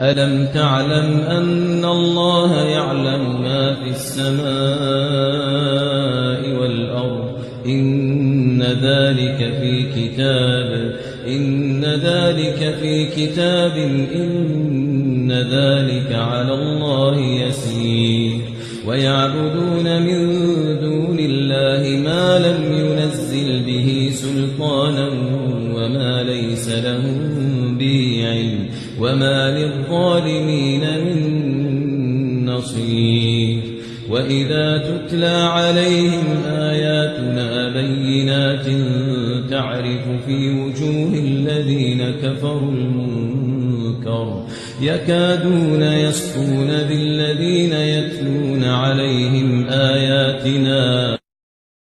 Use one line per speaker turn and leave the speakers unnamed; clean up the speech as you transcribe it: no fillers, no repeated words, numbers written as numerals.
ألم تعلم أن الله يعلم ما في السماء والأرض إن ذلك في كتاب إن ذلك على الله يسير ويعبدون من دون الله ما لم ينزل به سلطانا وما ليس لهم به علم وما للظالمين من نصير وإذا تتلى عليهم آياتنا بينات تعرف في وجوه الذين كفروا المنكر يكادون يسطون بالذين يتلون عليهم آياتنا